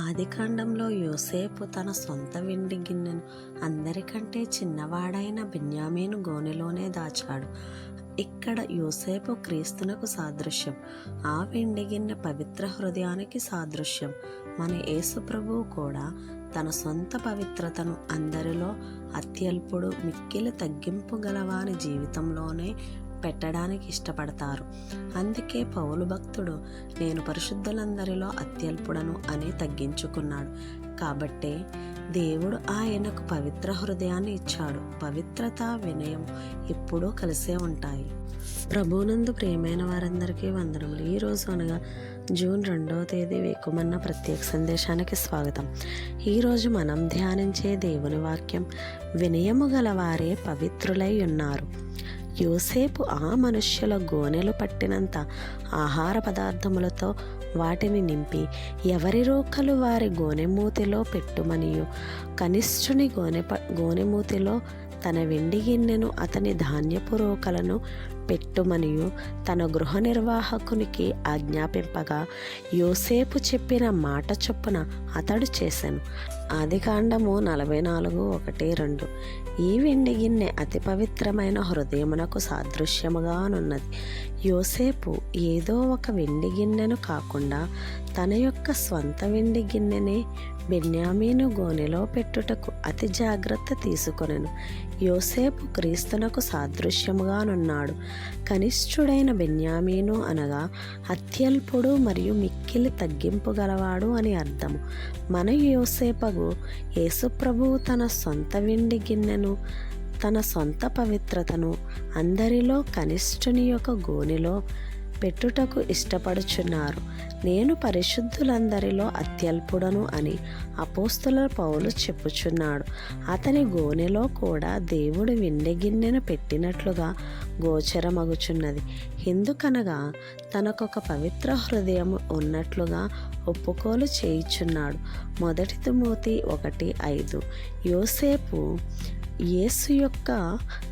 ఆదికాండంలో యోసేపు తన సొంత వెండి గిన్నెను అందరికంటే చిన్నవాడైన బెన్యామీను గోనెలోనే దాచాడు. ఇక్కడ యోసేపు క్రీస్తునకు సాదృశ్యం. ఆ వెండి గిన్నె పవిత్ర హృదయానికి సాదృశ్యం. మన యేసు ప్రభువు కూడా తన సొంత పవిత్రతను అందరిలో అత్యల్పుడు, మిక్కిలి తగ్గింపు గలవాని జీవితంలోనే పెట్టడానికి ఇష్టపడతారు. అందుకే పౌలు భక్తుడు నేను పరిశుద్ధులందరిలో అత్యల్పుడను అని తగ్గించుకున్నాడు. కాబట్టే దేవుడు ఆయనకు పవిత్ర హృదయాన్ని ఇచ్చాడు. పవిత్రత, వినయం ఎప్పుడూ కలిసే ఉంటాయి. ప్రభువునందు ప్రియమైన వారందరికీ వందనములు. ఈరోజు అనగా జూన్ 2వ తేదీ వేకుమన్న ప్రత్యేక సందేశానికి స్వాగతం. ఈరోజు మనం ధ్యానించే దేవుని వాక్యం, వినయము గలవారే పవిత్రులై ఉన్నారు. యోసేపు ఆ మనుష్యుల గోనెలు పట్టినంత ఆహార పదార్థములతో వాటిని నింపి ఎవరి రోకలు వారి గోనెమూతిలో పెట్టుమనియు, కనిష్ఠుని గోనెమూతిలో తన వెండి గిన్నెను అతని ధాన్యపు రోకలను పెట్టుమనియు తన గృహ నిర్వాహకునికి ఆజ్ఞాపింపగా యోసేపు చెప్పిన మాట చొప్పున అతడు చేశాను. ఆదికాండము 44:1-2. ఈ వెండి గిన్నె అతి పవిత్రమైన హృదయమునకు సాదృశ్యముగానున్నది. యోసేపు ఏదో ఒక వెండి గిన్నెను కాకుండా తన యొక్క స్వంత వెండి గిన్నెనే బెన్యామీను గోనెలో పెట్టుటకు అతి జాగ్రత్త తీసుకొనెను. యోసేపు క్రీస్తునకు సాదృశ్యముగానున్నాడు. కనిష్ఠుడైన బెన్యామీను అనగా అత్యల్పుడు మరియు మిక్కిలి తగ్గింపు గలవాడు అని అర్థము. మన యోసేపగు యేసుప్రభువు తన సొంత వెండి గిన్నెను, తన సొంత పవిత్రతను అందరిలో కనిష్ఠుని యొక్క గోనెలో పెట్టుటకు ఇష్టపడుచున్నారు. నేను పరిశుద్ధులందరిలో అత్యల్పుడను అని అపోస్తలుల పౌలు చెప్పుచున్నాడు. అతని గోనెలో కూడా దేవుడు వెండి గిన్నెను పెట్టినట్లుగా గోచరమగుచున్నది. ఎందుకనగా తనకొక పవిత్ర హృదయము ఉన్నట్లుగా ఒప్పుకోలు చేయుచున్నాడు. 1 తిమోతి 1:5. యోసేపు యేసు యొక్క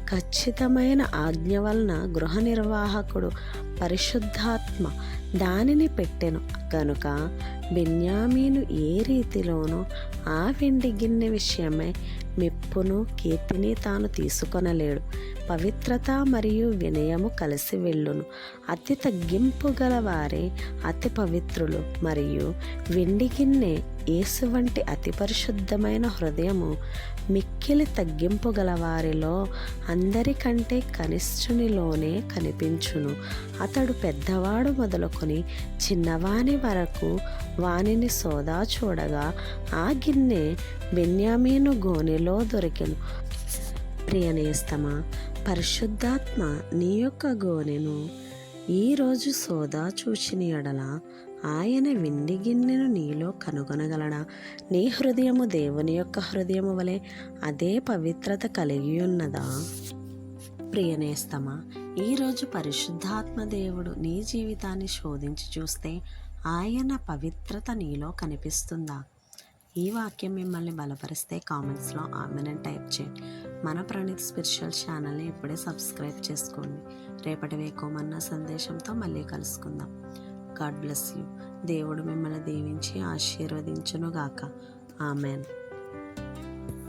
ఖచ్చితమైన ఆజ్ఞ వలన గృహ నిర్వాహకుడు పరిశుద్ధాత్మ దానిని పెట్టెను గనుక బెన్యామీను ఏ రీతిలోనూ ఆ వెండి గిన్నె విషయమై మెప్పును, కీర్తిని తాను తీసుకొనలేడు. పవిత్రత మరియు వినయము కలిసి వెళ్ళును. అతి తగ్గింపు గల వారే అతి పవిత్రులు. మరియు వెండి గిన్నె యేసు వంటి అతి పరిశుద్ధమైన హృదయము మిక్కిలి తగ్గింపు గల వారిలో అందరికంటే కనిష్ఠునిలోనే కనిపించును. అతడు పెద్దవాడు మొదలుకొని చిన్నవాని వరకు వానిని సోదా చూడగా ఆ గిన్నె బెన్యామీను గోనెలో దొరికెను. ప్రియనేస్తమా, పరిశుద్ధాత్మ నీ యొక్క గోనెను ఈరోజు సోదా చూచిన ఎడల ఆయన వెండి గిన్నెను నీలో కనుగొనగలడా? నీ హృదయము దేవుని యొక్క హృదయము వలె అదే పవిత్రత కలిగి ఉన్నదా? ప్రియనేస్తమా, ఈరోజు పరిశుద్ధాత్మ దేవుడు నీ జీవితాన్ని శోధించి చూస్తే ఆయన పవిత్రత నీలో కనిపిస్తుందా? ఈ వాక్యం మిమ్మల్ని బలపరిస్తే కామెంట్స్లో ఆమెన్ అని టైప్ చేయండి. మన ప్రణీత్ స్పిరిచువల్ ఛానల్ని ఇప్పుడే సబ్స్క్రైబ్ చేసుకోండి. రేపటి వేకోమన్న సందేశంతో మళ్ళీ కలుసుకుందాం. God bless you. దేవుడు మిమ్మల్ని దీవించి ఆశీర్వదించునుగాక. ఆమెన్.